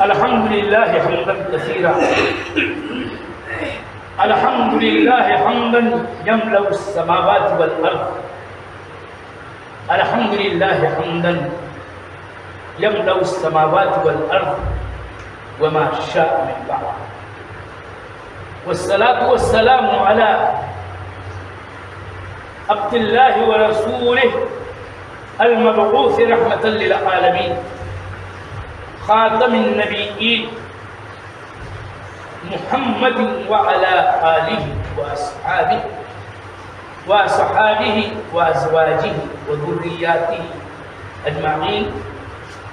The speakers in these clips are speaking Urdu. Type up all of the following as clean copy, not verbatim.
الحمد لله حمدا كثيرا الحمد لله حمدا يملأ السماوات والأرض الحمد لله حمدا يملأ السماوات والأرض وما شاء من بعد والصلاة والسلام على عبد الله ورسوله المبعوث رحمة للعالمين خاتم النبيين محمد وعلى آله وأصحابه وأزواجه وذرياته أجمعين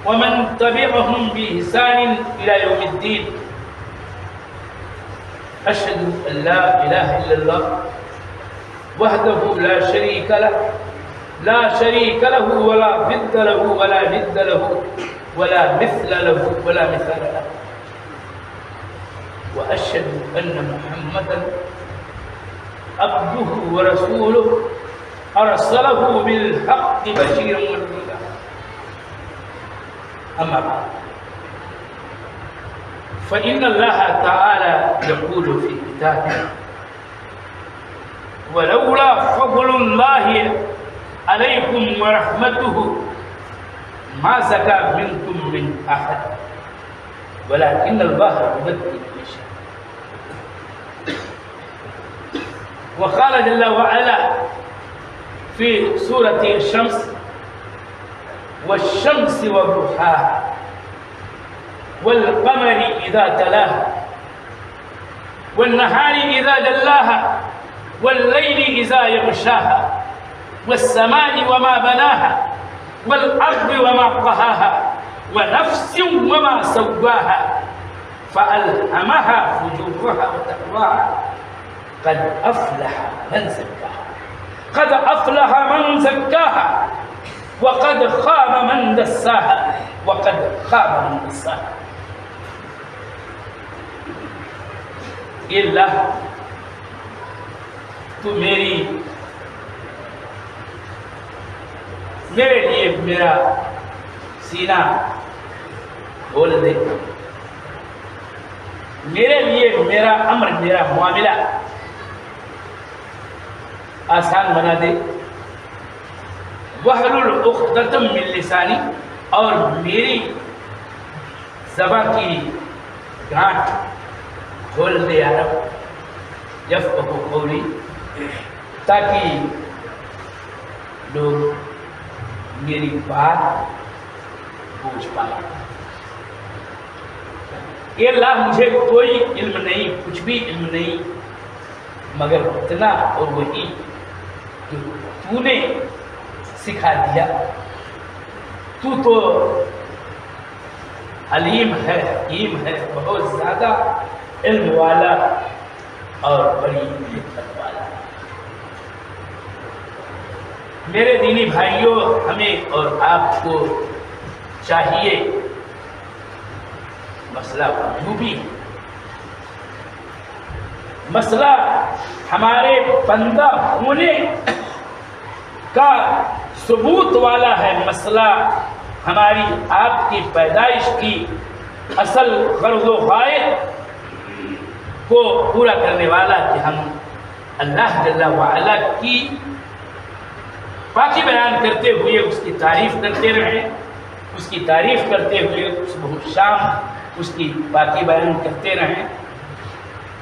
ومن تبعهم بإحسان إلى يوم الدين. أشهد أن لا إله إلا الله وحده لا شريك له ولا ضد له ولا ند له ولا مثل له ولا مثال له. وأشهد أن محمدا عبده ورسوله أرسله بالحق بشيرا ونذيرا. أما بعد فإن الله تعالى يقول في كتابه ولولا فضل الله عليكم ورحمته ما زكى منكم من أحد ولكن الله يزكي من يشاء. وقال جل وعلا في سورة الشمس والشمس وضحاها والقمر إذا تلاها والنهار إذا جلاها والليل إذا يغشاها والسماء وما بناها والأرض وما طحاها ونفس وما سواها فألهمها فجورها وتقواها قد أفلح من زكاها وقد خاب من دساها اللہ تو میرے لیے میرا سینہ کھول دے، میرے لیے میرا امر میرا معاملہ آسان بنا دے. وَاحْلُلْ عُقْدَةً مِّن لِّسَانِي اور میری زبان کی گانٹھ کھول دے یا رب یفقہوا قولی تاکہ لوگ میری بات پوچھ پائے. اے اللہ مجھے کوئی علم نہیں، کچھ بھی علم نہیں مگر اتنا اور وہی جو تو نے سکھا دیا. تو علیم ہے، حکیم ہے، بہت زیادہ علم والا اور بڑی حکمت والا. میرے دینی بھائیوں، ہمیں اور آپ کو چاہیے مسئلہ وجوبی، مسئلہ ہمارے بندہ ہونے کا ثبوت والا ہے، مسئلہ ہماری آپ کی پیدائش کی اصل غرض و غائب کو پورا کرنے والا کہ ہم اللہ جل وعلا کی پاکی بیان کرتے ہوئے اس کی تعریف کرتے رہیں، اس کی تعریف کرتے ہوئے صبح و شام اس کی پاکی بیان کرتے رہیں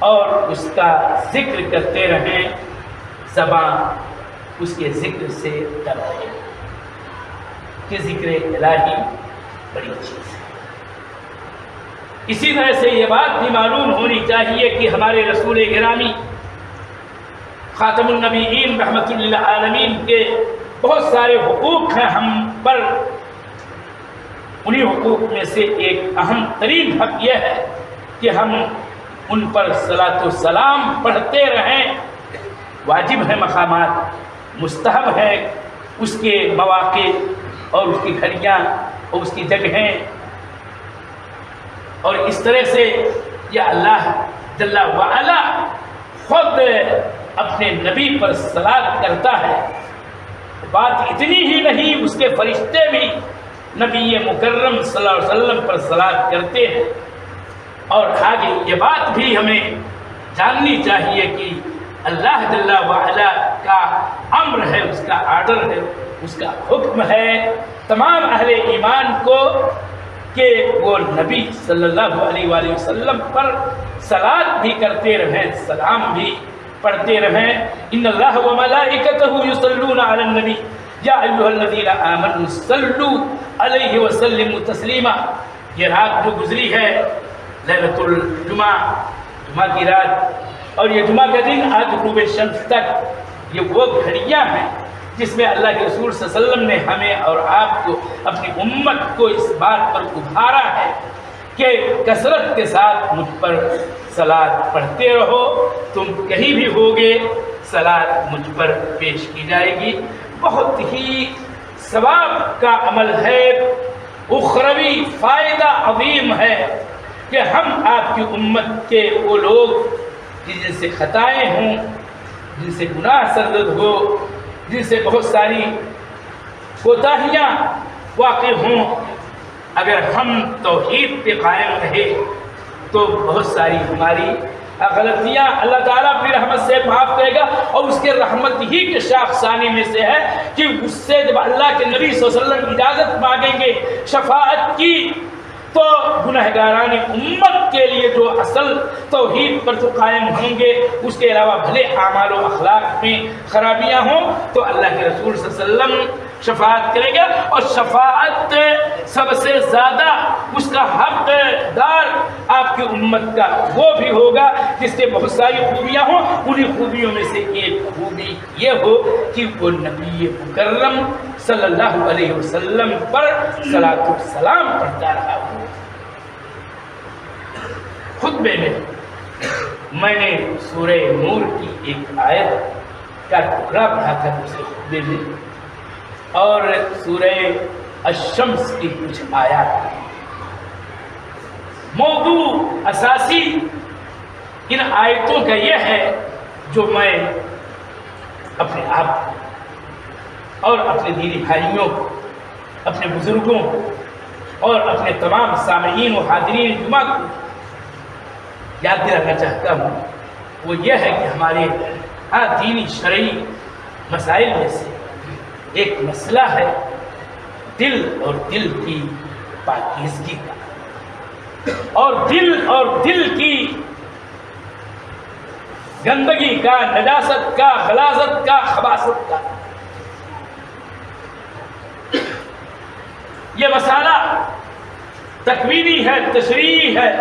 اور اس کا ذکر کرتے رہیں. زبان اس کے ذکر سے تر رہے کہ ذکر الہی بڑی چیز ہے. اسی طرح سے یہ بات بھی معلوم ہونی چاہیے کہ ہمارے رسول گرامی خاتم النبیین رحمۃ للعالمین کے بہت سارے حقوق ہیں ہم پر. انہی حقوق میں سے ایک اہم ترین حق یہ ہے کہ ہم ان پر صلاۃ و سلام پڑھتے رہیں. واجب ہے مقامات، مستحب ہے اس کے مواقع اور اس کی گھڑیاں اور اس کی جگہیں. اور اس طرح سے یہ اللہ جل وعلا خود اپنے نبی پر صلاۃ کرتا ہے. بات اتنی ہی نہیں، اس کے فرشتے بھی نبی مکرم صلی اللہ علیہ وسلم پر صلات کرتے ہیں۔ اور آگے یہ بات بھی ہمیں جاننی چاہیے کہ اللہ جل وعلا کا امر ہے، اس کا آرڈر ہے، اس کا حکم ہے تمام اہل ایمان کو کہ وہ نبی صلی اللہ علیہ وآلہ وسلم پر صلات بھی کرتے رہیں، سلام بھی پڑھتے رہیں۔ ان اللہ وملائکتہ یصلون علی النبی یا ایھا الذین آمنوا صلوا علیہ وسلموا تسلیما۔ یہ رات جو گزری ہے لیلۃ الجمعہ، جمعہ کی رات، اور یہ جمعہ کا دن آج غروب شمس تک، یہ وہ گھڑیاں ہیں جس میں اللہ کے رسول صلی اللہ علیہ وسلم نے ہمیں اور آپ کو، اپنی امت کو اس بات پر ابھارا ہے کہ کثرت کے ساتھ مجھ پر صلات پڑھتے رہو، تم کہیں بھی ہوگے صلات مجھ پر پیش کی جائے گی۔ بہت ہی ثواب کا عمل ہے، اخروی فائدہ عظیم ہے کہ ہم آپ کی امت کے وہ لوگ جن سے خطائیں ہوں، جن سے گناہ سرزد ہو، جن سے بہت ساری کوتاہیاں واقع ہوں، اگر ہم توحید پہ قائم رہے تو بہت ساری ہماری غلطیاں اللہ تعالیٰ اپنی رحمت سے معاف کرے گا۔ اور اس کے رحمت ہی کے شاخسانے میں سے ہے کہ اس سے جب اللہ کے نبی صلی اللہ علیہ وسلم اجازت مانگیں گے شفاعت کی، تو گنہگاران امت کے لیے جو اصل توحید پر جو قائم ہوں گے، اس کے علاوہ بھلے اعمال و اخلاق میں خرابیاں ہوں، تو اللہ کے رسول صلی اللہ علیہ وسلم شفاعت کرے گا۔ اور شفاعت سب سے زیادہ اس کا حق دار آپ کی امت کا وہ بھی ہوگا جس کے بہت ساری خوبیاں ہوں۔ انہیں خوبیوں میں سے ایک خوبی یہ ہو کہ وہ نبی مکرم صلی اللہ علیہ وسلم پر صلاۃ السلام پڑھتا رہا ہو۔ خطبے میں نے سورہ نور کی ایک آیت کا ٹکڑا پڑھا تھا دوسرے خطبے میں، اور سورہ الشمس کی کچھ آیات۔ موضوع اساسی ان آیتوں کا یہ ہے جو میں اپنے آپ اور اپنے دینی بھائیوں کو، اپنے بزرگوں کو اور اپنے تمام سامعین و حاضرین جمعہ کو یاد دلانا چاہتا ہوں، وہ یہ ہے کہ ہمارے دینی شرعی مسائل میں سے ایک مسئلہ ہے دل اور دل کی پاکیزگی کا، اور دل کی گندگی کا، نجاست کا، غلاظت کا، خباثت کا۔ یہ مسئلہ تکوینی ہے، تشریعی ہے۔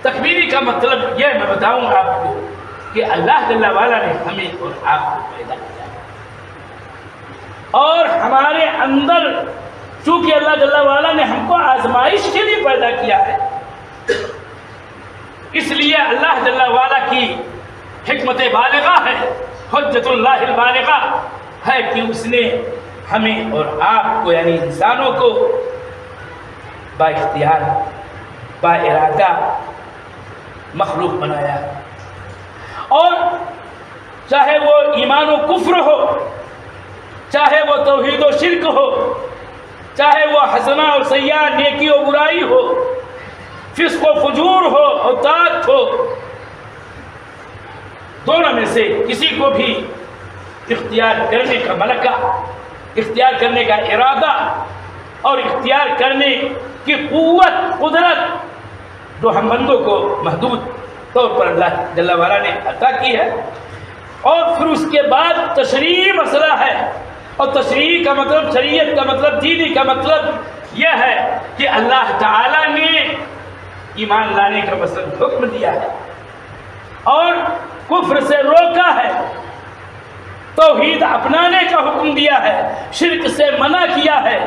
تکوینی کا مطلب یہ میں بتاؤں آپ کو کہ اللہ جل وعلا نے ہمیں اور آپ کو پیدا کیا، اور ہمارے اندر چونکہ اللہ جل وعلا نے ہم کو آزمائش کے لیے پیدا کیا ہے، اس لیے اللہ جل وعلا کی حکمت بالغہ ہے، حجت اللہ البالغہ ہے کہ اس نے ہمیں اور آپ کو یعنی انسانوں کو با اختیار، با ارادہ مخلوق بنایا، اور چاہے وہ ایمان و کفر ہو، چاہے وہ توحید و شرک ہو، چاہے وہ حسنہ اور سیئہ، نیکی و برائی ہو، فسق و فجور ہو، اطاعت ہو، دونوں میں سے کسی کو بھی اختیار کرنے کا ملکہ، اختیار کرنے کا ارادہ اور اختیار کرنے کی قوت، قدرت جو ہم بندوں کو محدود طور پر اللہ جل وعلا نے عطا کی ہے۔ اور پھر اس کے بعد تشریعی مسئلہ ہے، اور تشریعی کا مطلب، شریعت کا مطلب، دینی کا مطلب یہ ہے کہ اللہ تعالیٰ نے ایمان لانے کا مثلا حکم دیا ہے، اور کفر سے روکا ہے، توحید اپنانے کا حکم دیا ہے، شرک سے منع کیا ہے،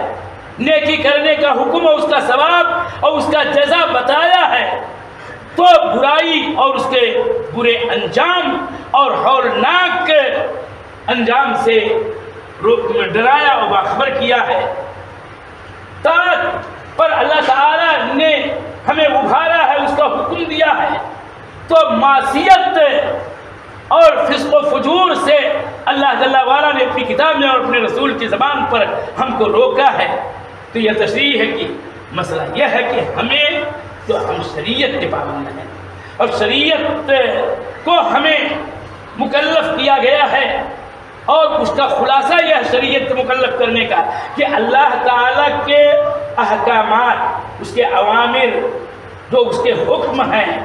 نیکی کرنے کا حکم اور اس کا ثواب اور اس کا جزا بتایا ہے، تو برائی اور اس کے برے انجام اور ہولناک انجام سے ڈرایا اور باخبر کیا ہے۔ طاعت پر اللہ تعالی نے ہمیں ابھارا ہے، اس کا حکم دیا ہے، تو معصیت اور فسق و فجور سے اللہ جل وعلا نے اپنی کتاب میں اور اپنے رسول کی زبان پر ہم کو روکا ہے، تو یہ تشریح ہے کہ مسئلہ یہ ہے کہ ہمیں تو ہم شریعت کے پابند ہیں، اور شریعت کو ہمیں مکلف کیا گیا ہے، اور اس کا خلاصہ یہ ہے شریعت کو مکلف کرنے کا کہ اللہ تعالیٰ کے احکامات، اس کے اوامر، جو اس کے حکم ہیں،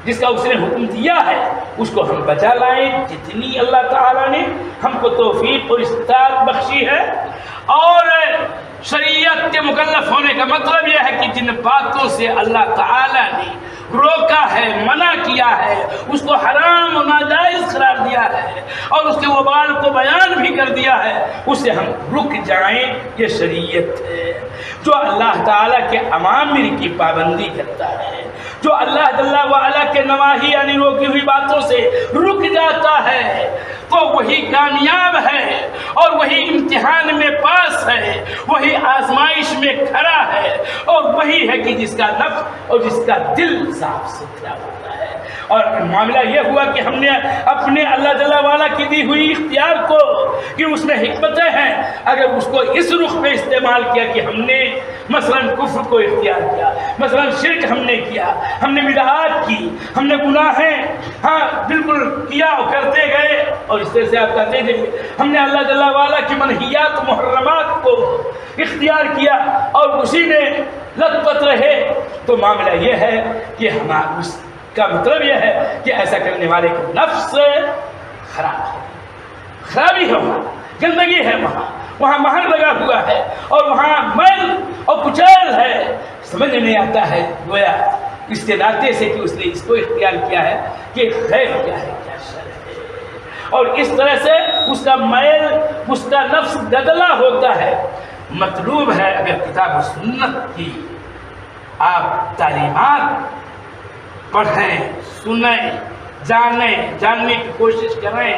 جس کا اس نے حکم دیا ہے، اس کو ہم بچا لائیں جتنی اللہ تعالیٰ نے ہم کو توفیق اور استطاعت بخشی ہے۔ اور شریعت کے مکلف ہونے کا مطلب یہ ہے کہ جن باتوں سے اللہ تعالیٰ نے روکا ہے، منع کیا ہے، اس کو حرام و ناجائز قرار دیا ہے اور اس کے وبال کو بیان بھی کر دیا ہے، اس سے ہم رک جائیں، یہ شریعت ہے۔ جو اللہ تعالیٰ کے اوامر کی پابندی کرتا ہے، جو اللہ جل وعلا کے نواہی یعنی روکی ہوئی باتوں سے رک جاتا ہے، تو وہی کامیاب ہے اور وہی امتحان میں پاس ہے، وہی آزمائش میں کھڑا ہے، اور وہی ہے کہ جس کا نفس اور جس کا دل صاف ستھرا ہوتا ہے۔ اور معاملہ یہ ہوا کہ ہم نے اپنے اللہ جل وعلا کی دی ہوئی اختیار کو، کہ اس میں حکمتیں ہیں، اگر اس کو اس رخ پہ استعمال کیا کہ ہم نے مثلا کفر کو اختیار کیا، مثلا شرک ہم نے کیا، ہم نے بدعات کی، ہم نے گناہیں بالکل کیا اور کرتے گئے، اور اس طرح سے آپ کہتے ہیں ہم نے اللہ جل وعلا کی منہیات محرمات کو اختیار کیا اور اسی میں لت پت رہے، تو معاملہ یہ ہے کہ ہمارا اس کا مطلب یہ ہے کہ ایسا کرنے والے کا نفس خراب ہے، خرابی ہے، وہاں گندگی ہے، وہاں مہر لگا ہوا ہے، اور وہاں میل اور کچیل ہے، سمجھ نہیں آتا ہے گویا اس کے ناطے سے کہ اس نے اس کو اختیار کیا ہے کہ خیر کیا ہے کیا شر ہے، اور اس طرح سے اس کا میل، اس کا نفس گدلا ہوتا ہے۔ مطلوب ہے اگر کتاب و سنت کی آپ تعلیمات پڑھیں، سنیں، جاننے کی کوشش کریں،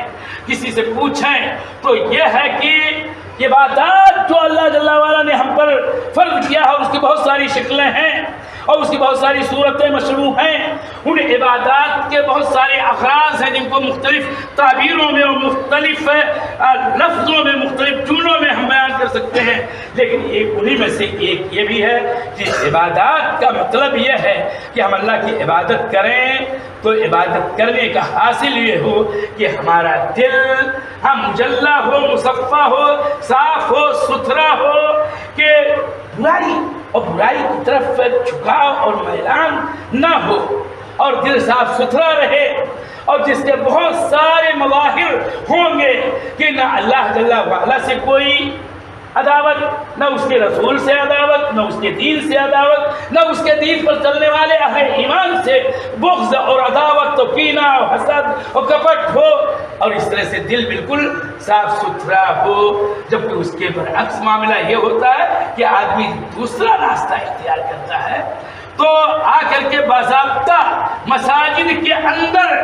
کسی سے پوچھیں، تو یہ ہے کہ عبادات جو اللہ جل وعلا نے ہم پر فرض کیا ہے، اس کی بہت ساری شکلیں ہیں اور اس کی بہت ساری صورتیں مشروع ہیں، ان عبادات کے بہت سارے اغراض ہیں جن کو مختلف تعبیروں میں اور مختلف لفظوں میں، مختلف جملوں میں ہم بیان کر سکتے ہیں، لیکن ایک انہی میں سے ایک یہ بھی ہے کہ عبادات کا مطلب یہ ہے کہ ہم اللہ کی عبادت کریں تو عبادت کرنے کا حاصل یہ ہو کہ ہمارا دل مجلہ ہو، مصفہ ہو، صاف ہو، ستھرا ہو، کہ برائی اور برائی کی طرف جھکاؤ اور میلان نہ ہو، اور دل صاف ستھرا رہے، اور جس کے بہت سارے مظاہر ہوں گے کہ نہ اللہ جل وعلا سے کوئی عداوت، نہ اس کے رسول سے عداوت، نہ اس کے دین سے عداوت، نہ اس کے دین پر چلنے والے اہل ایمان سے بغض اور عداوت اور کینہ اور حسد اور کپٹ ہو، اور اس طرح سے دل بالکل صاف ستھرا ہو۔ جبکہ اس کے برعکس معاملہ یہ ہوتا ہے کہ آدمی دوسرا راستہ اختیار کرتا ہے، تو آ کر کے باضابطہ مساجد کے اندر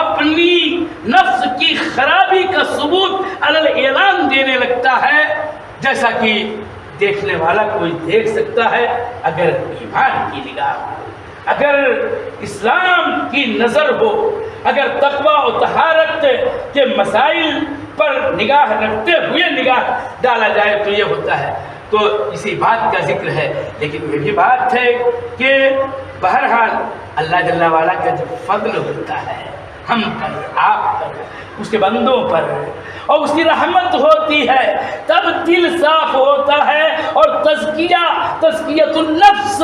اپنی نفس کی خرابی کا ثبوت علی اعلان دینے لگتا ہے، جیسا کہ دیکھنے والا کوئی دیکھ سکتا ہے اگر ایمان کی نگاہ ہو، اگر اسلام کی نظر ہو، اگر تقوی و طہارت کے مسائل پر نگاہ رکھتے ہوئے نگاہ ڈالا جائے تو یہ ہوتا ہے۔ تو اسی بات کا ذکر ہے، لیکن یہ بھی بات ہے کہ بہرحال اللہ جل وعلا کا جو فضل ہوتا ہے ہم پر، آپ پر، اس کے بندوں پر، اور اس کی رحمت ہوتی ہے، تب دل صاف ہوتا ہے اور تزکیۃ النفس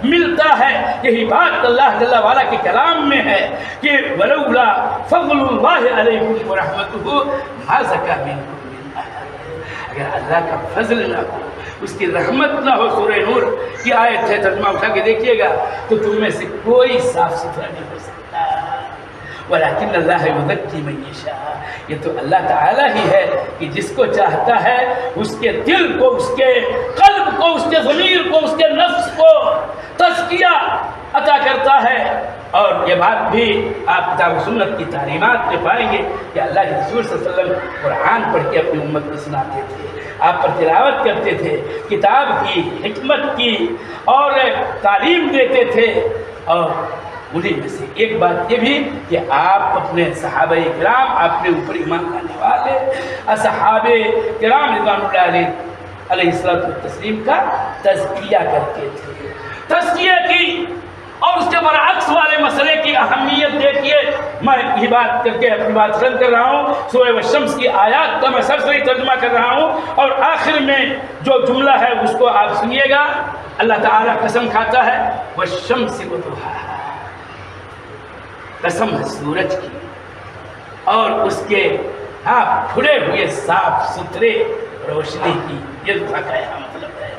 ملتا ہے۔ یہی بات اللہ جل وعلا کے کلام میں ہے کہ ولولا فضل اللہ علیکم ورحمتہ ما زکا منکم من احد، اگر اللہ کا فضل نہ ہو، اس کی رحمت نہ ہو، سورہ نور کی آیت ہے، ترجمہ اٹھا کے دیکھیے گا، تو تم میں سے کوئی صاف ستھرا نہیں ہو سکتا۔ ولیکن اللہ یزکی من یشاء، یہ تو اللہ تعالیٰ ہی ہے کہ جس کو چاہتا ہے اس کے دل کو، اس کے قلب کو، اس کے ضمیر کو، اس کے نفس کو تزکیہ عطا کرتا ہے۔ اور یہ بات بھی آپ کتاب و سنت کی تعلیمات میں پائیں گے کہ اللہ کے رسول صلی اللہ علیہ وسلم قرآن پڑھ کے اپنی امت کو سناتے تھے، آپ پر تلاوت کرتے تھے، کتاب کی، حکمت کی اور تعلیم دیتے تھے، اور انہیں میں سے ایک بات یہ بھی کہ آپ اپنے صحابہ کرام اپنے اوپر ایمان لانے والے اصحاب کرام رضوان اللہ علیہ الصلوۃ والتسلیم کا تزکیہ کرتے تھے. تزکیہ کی اور اس کے برعکس والے مسئلے کی اہمیت دیکھیے. میں یہ بات کر کے اپنی بات ختم کر رہا ہوں. سورہ والشمس کی آیات کا میں سرسری ترجمہ کر رہا ہوں اور آخر میں جو جملہ ہے اس کو آپ سنیے گا. اللہ تعالیٰ قسم کھاتا ہے والشمس وضحاہا، قسم ہے سورج کی اور اس کے کھلے ہوئے صاف ستھرے روشنی کی. یہ دعا کا مطلب ہے.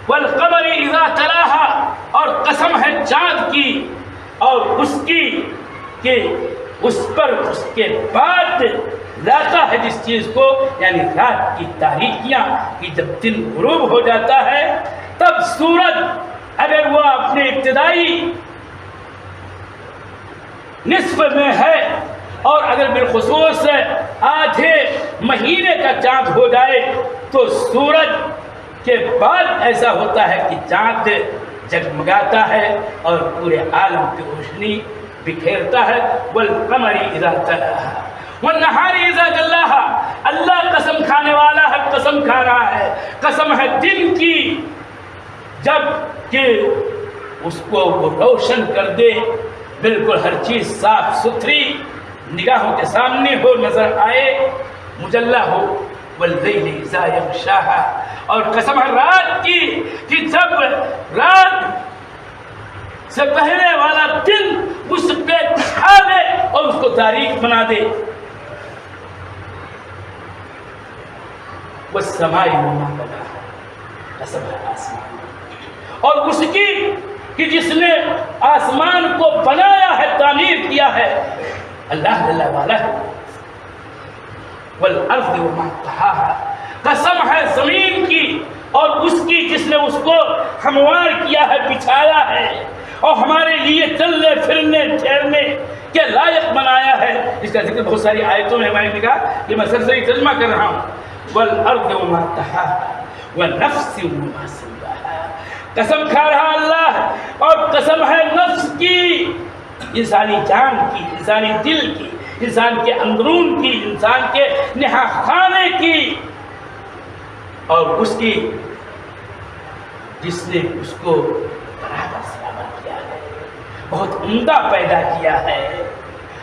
والقمر اذا تلاہا، اور قسم ہے چاند کی اور اس کی کہ اس پر اس کے بعد لاتا ہے جس چیز کو، یعنی رات کی تاریکیاں کہ جب دن غروب ہو جاتا ہے تب سورج اگر وہ اپنے ابتدائی نصف میں ہے اور اگر بالخصوص آدھے مہینے کا چاند ہو جائے تو سورج کے بعد ایسا ہوتا ہے کہ چاند جگمگاتا ہے اور پورے عالم کی روشنی بکھیرتا ہے. والقمر اذا تلاہا والنہار اذا جلاہا، اللہ قسم کھانے والا ہے، قسم کھا رہا ہے، قسم ہے دن کی جب کہ اس کو وہ روشن کر دے، بالکل ہر چیز صاف ستھری نگاہوں کے سامنے ہو، نظر آئے، مجلہ ہو. واللیل اذا یغشاہا، اور قسم ہے رات کی کہ جب رات سے پہلے والا دن اس پہ چھا دے اور اس کو تاریک بنا دے. والسماء وما بناہا، قسم ہے آسمان اور اس کی کہ جس نے آسمان کو بنایا ہے، تعمیر کیا ہے، اللہ جل والا ہے. والارض وما طحاہا، قسم ہے زمین کی اور اس کی جس نے اس کو ہموار کیا ہے، بچھایا ہے اور ہمارے لیے چلنے پھرنے ٹھہرنے کے لائق بنایا ہے. اس کا ذکر بہت ساری آیتوں میں ہمارے نے کہا کہ میں سرسری ترجمہ کر رہا ہوں. والارض وما طحاہا ونفس وما سواہا، قسم کھا رہا اللہ اور قسم ہے نفس کی، انسانی جان کی، انسانی دل کی، انسان کے اندرون کی، انسان کے نہا خانے کی، اور اس کی جس نے اس کو برابر سلامت کیا ہے، بہت عمدہ پیدا کیا ہے،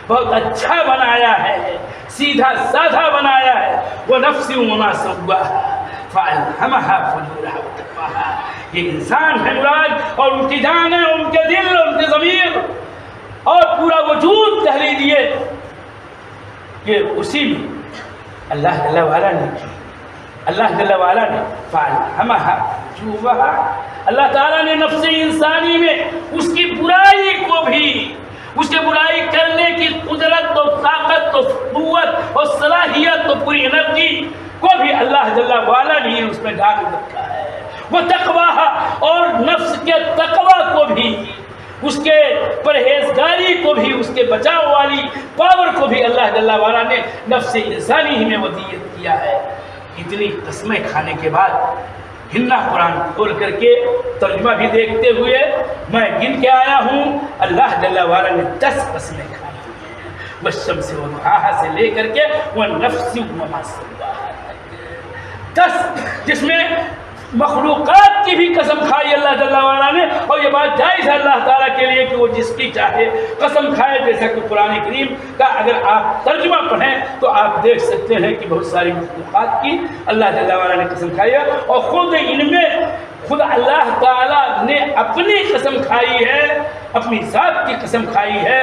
بہت اچھا بنایا ہے، سیدھا سادھا بنایا ہے. وَنَفْسٍ وَمَا سَوَّاهَا فَأَلْهَمَهَا فُجُورَهَا وَتَقْوَاهَا، یہ انسان ہے مراد اور ان کی جان ہے، ان کے دل، ان کے ضمیر اور پورا وجود تحریر دیے کہ اسی میں اللہ جل وعلا نے کی. اللہ جل وعلا نے فَأَلْهَمَهَا فُجُورَهَا، اللہ تعالیٰ نے نفس انسانی میں اس کی برائی کو بھی، اس کے برائی کرنے کی قدرت اور طاقت اور قوت اور صلاحیت اور پوری انرجی کو بھی اللہ جل وعلا نے اس میں ڈال رکھا ہے. وہ تقویٰ، اور نفس کے تقویٰ کو بھی، اس کے پرہیزگاری کو بھی، اس کے بچاؤ والی پاور کو بھی اللہ جل وعلا نے نفس انسانی ہی میں ودیت کیا ہے. اتنی قسمیں کھانے کے بعد گننا قرآن کھول کر کے ترجمہ بھی دیکھتے ہوئے میں گن کے آیا ہوں. اللہ جل وعلا نے 10 قسمیں کھائی ہیں، والشمس وضحاہا سے لے کر کے والنفس وما سواہا تک، 10 جس میں مخلوقات کی بھی قسم کھائی اللہ جل وعلا نے. اور یہ بات جائز ہے اللہ تعالیٰ کے لیے کہ وہ جس کی چاہے قسم کھائے، جیسا کہ قرآن کریم کا اگر آپ ترجمہ پڑھیں تو آپ دیکھ سکتے ہیں کہ بہت ساری مخلوقات کی اللہ جل وعلا نے قسم کھائی ہے. اور خود ان میں خود اللہ تعالیٰ نے اپنی قسم کھائی ہے، اپنی ذات کی قسم کھائی ہے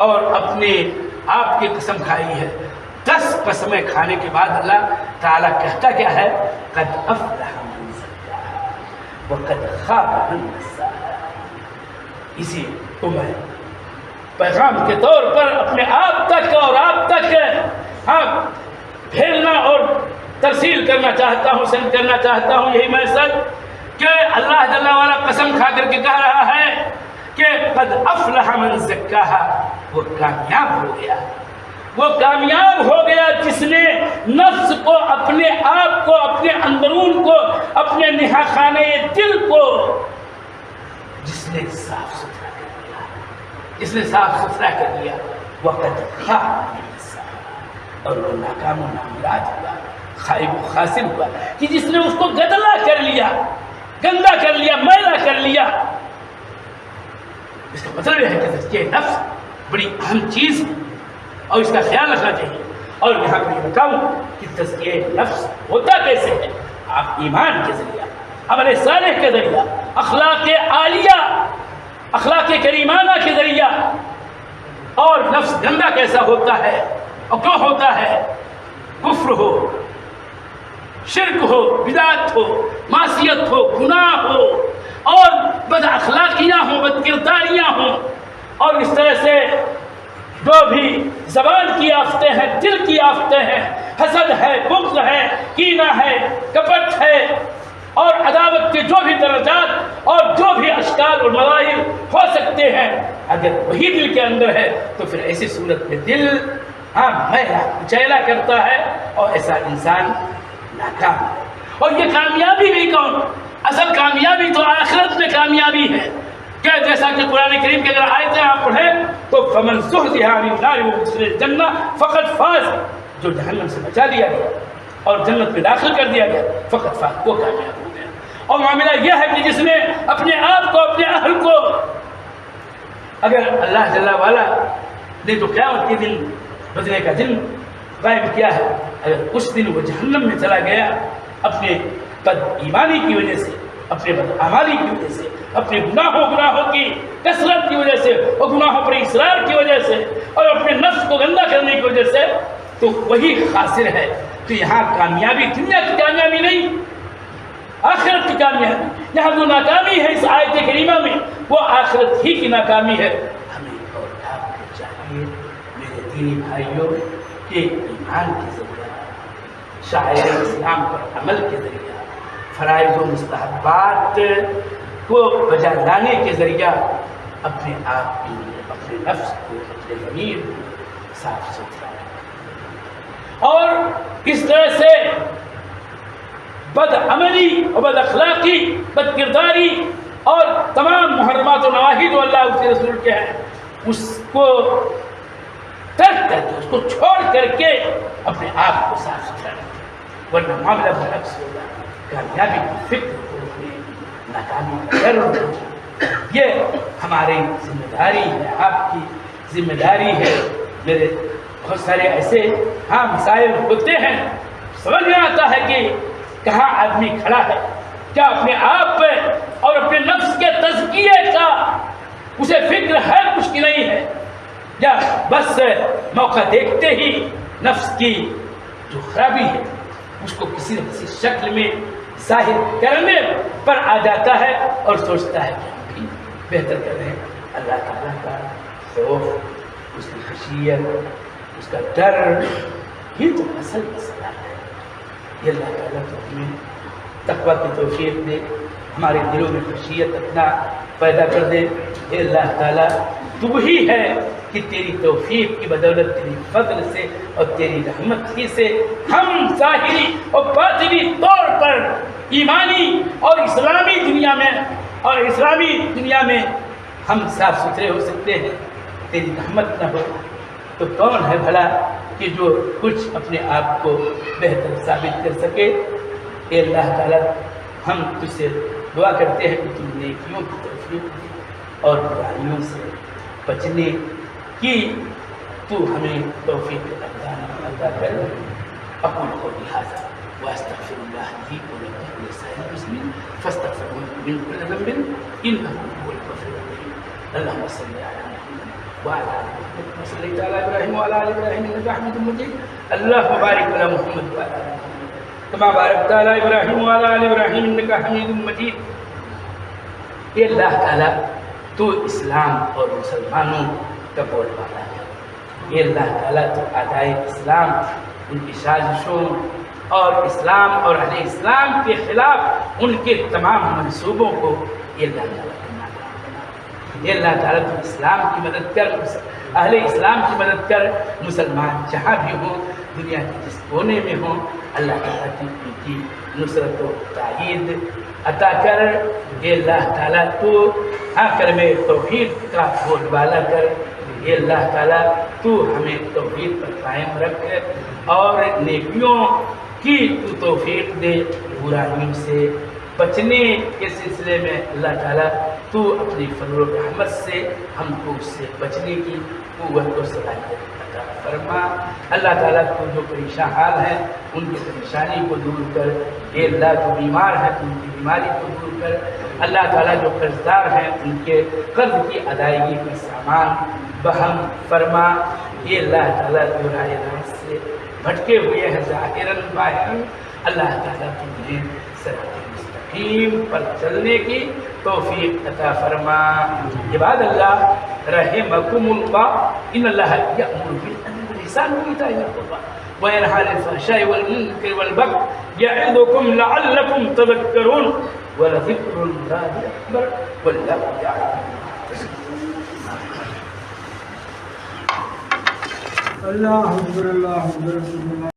اور اپنے آپ کی قسم کھائی ہے. 10 قسمیں کھانے کے بعد اللہ تعالیٰ کہتا کیا ہے؟ قد افلح من زکاہا وقد خاب من دساہا. اسی کو میں پیغام کے طور پر اپنے آپ تک اور آپ تک پھیلنا اور ترسیل کرنا چاہتا ہوں، سینڈ کرنا چاہتا ہوں یہی میسج کہ اللہ جل وعلا قسم کھا کر کے کہہ رہا ہے کہ قد افلح من زکاہا، وہ کامیاب ہو گیا، وہ کامیاب ہو گیا جس نے نفس کو، اپنے آپ کو، اپنے اندرون کو، اپنے نہا خانے دل کو جس جس نے صاف ستھرا کر دیا، جس نے صاف ستھرا کر دیا وقت اور وہ ناکام و نامراد ہوا، خائب و خاسر ہوا کہ جس نے اس کو گدلا کر لیا، گندا کر لیا، میلا کر لیا۔ اس کا مطلب یہ ہے کہ تزکیہ نفس بڑی اہم چیز ہے اور اس کا خیال رکھنا چاہیے۔ اور یہاں پر یہ بتاؤں کہ تزکیہ نفس ہوتا کیسے ہے؟ آپ ایمان کے ذریعہ، عمل صالح کے ذریعہ، اخلاق عالیہ، اخلاق کریمانہ کے ذریعہ۔ اور نفس گندا کیسا ہوتا ہے اور کیوں ہوتا ہے؟ کفر ہو، شرک ہو، بدعت ہو، معصیت ہو، گناہ ہو اور بد اخلاقیاں ہوں، بد کرداریاں ہوں، اور اس طرح سے جو بھی زبان کی آفتیں ہیں، دل کی آفتیں ہیں، حسد ہے، بغض ہے، کینہ ہے، کپٹ ہے اور عداوت کے جو بھی درجات اور جو بھی اشکال اور مظاہر ہو سکتے ہیں، اگر وہی دل کے اندر ہے تو پھر ایسی صورت میں دل میلا کچیلا کرتا ہے اور ایسا انسان ناکام ہے۔ اور یہ کامیابی بھی کون؟ اصل کامیابی تو آخرت میں کامیابی ہے، کہ جیسا کہ قرآن کریم کے اگر آیتیں آپ پڑھیں تو فمن زحزح عن النار وادخل الجنہ فقد فاز، جو جہنم سے بچا دیا گیا اور جنت میں داخل کر دیا گیا فقد فاز، وہ کامیاب ہو گیا۔ اور معاملہ یہ ہے کہ جس نے اپنے آپ کو، اپنے اہل کو، اگر اللہ جل وعلا نے تو قیامت کے دن بچنے کا دن قائم کیا ہے، اگر اس دن وہ جہنم میں چلا گیا اپنے بد ایمانی کی وجہ سے، اپنے بد اعمالی کی وجہ سے، اپنے گناہوں کی کثرت کی وجہ سے اور گناہوں پر اصرار کی وجہ سے اور اپنے نفس کو گندا کرنے کی وجہ سے، تو وہی خاسر ہے۔ تو یہاں کامیابی دنیا کی کامیابی نہیں، آخرت کی کامیابی۔ یہاں جو ناکامی ہے اس آیت کریمہ میں وہ آخرت ہی کی ناکامی ہے۔ ہمیں اور آپ کو چاہیے میرے دینی بھائیوں کہ ایمان کے ذریعہ، شاعر اسلام پر عمل کے ذریعہ، فرائض و مستحبات کو بجا لانے کے ذریعہ اپنے آپ کو، اپنے نفس کو، اپنے ضمیر کو صاف ستھرا اور اس طرح سے بد عملی اور بد اخلاقی، بد کرداری اور تمام محرمات و نواہی جو اللہ اس کے رسول کے ہیں اس کو ترک کر کے، اس کو چھوڑ کر کے اپنے آپ کو صاف ستھرا رکھیں، ورنہ معاملہ برعکس ہوگا۔ کامیابی کی فکر ہوگی، ناکامی کا ڈر ہوگا۔ یہ ہماری ذمہ داری ہے، آپ کی ذمہ داری ہے۔ میرے بہت سارے ایسے مسائل ہوتے ہیں، سمجھ میں آتا ہے کہ کہاں آدمی کھڑا ہے، کیا اپنے آپ پہ اور اپنے نفس کے تزکیے کا اسے فکر ہے کچھ کی نہیں ہے، یا بس موقع دیکھتے ہی نفس کی جو خرابی ہے اس کو کسی نہ کسی شکل میں ظاہر کرنے پر آ جاتا ہے اور سوچتا ہے کہ ہم بھی بہتر کر رہے ہیں۔ اللہ تعالیٰ کا خوف، اس کی خشیت، اس کا ڈر، یہ تو اصل مسئلہ ہے۔ یہ اللہ تعالیٰ تو ہمیں تقویٰ کی توفیق دے، ہمارے دلوں میں خشیت اپنا پیدا کر دے۔ اے اللہ تعالیٰ تو وہی ہے کہ تیری توفیق کی بدولت، تیری فضل سے اور تیری رحمت ہی سے ہم ظاہری اور باطنی طور پر ایمانی اور اسلامی دنیا میں ہم صاف ستھرے ہو سکتے ہیں۔ تیری رحمت نہ ہو تو کون ہے بھلا کہ جو کچھ اپنے آپ کو بہتر ثابت کر سکے۔ اے اللہ تعالیٰ ہم تجھ سے دعا کرتے ہیں کہ تم نیکیوں کی توفیق دے اور برائیوں سے بچنے کی تو ہمیں توفیق عطا کر۔ اقول قولی ھذا واستغفر اللہ لی ولکم ولسائر المسلمین فاستغفروہ من کل ذنب انہ هو الغفور الرحیم۔ اللہم صل علی محمد وعلی آل محمد کما صلیت علی ابراہیم وعلی آل ابراہیم انک حمید مجید۔ اللہم بارک علی محمد وعلی آل محمد کما بارکت علی ابراہیم وعلی آل ابراہیم انک حمید مجید۔ اے اللہ تعالیٰ تو اسلام اور مسلمانوں کا بول بالا ہے۔ یہ اللہ تعالیٰ تو اعدائے اسلام، ان کی سازشوں اور اسلام اور اہل اسلام کے خلاف ان کے تمام منصوبوں کو یہ اللہ تعالیٰ کا ناکام بنا۔ یہ اللہ تعالیٰ تو اسلام کی مدد کر، اہل اسلام کی مدد کر، مسلمان جہاں بھی ہوں دنیا کے جس کونے میں ہوں اللہ تعالیٰ کی ان کی نصرت و تائید عطا کر. اے اللہ تعالیٰ تو کلمہ توحید کا بول بالا کر. اے اللہ تعالیٰ تو ہمیں توحید پر قائم رکھ اور نیکیوں کی تو توفیق دے. برائیوں سے بچنے کے سلسلے میں اللہ تعالیٰ تو اپنی فضل و رحمت سے ہم کو اس سے بچنے کی قوت و صلاحیت عطا فرما. اللہ تعالیٰ کو جو پریشان حال ہیں ان کی پریشانی کو دور کر. اے اللہ جو بیمار ہیں ان کی بیماری کو دور کر. اللہ تعالیٰ جو قرض دار ہیں ان کے قرض کی ادائیگی کا سامان بہم فرما. یہ اللہ تعالیٰ جو راہ راست سے بھٹکے ہوئے ہیں ظاہراً باہراً اللہ تعالیٰ تمہیں صراط مستقیم پر چلنے کی توفیق عطا فرما. عباد اللہ رحمکم اللہ ان اللہ یأمر بالعدل والإحسان وإیتاء ذی القربى وینہی عن الفحشاء والمنکر والبغی یعظکم لعلکم تذکرون ولذکر اللہ اکبر واللہ یعلم. اللہ اکبر اللہ اکبر.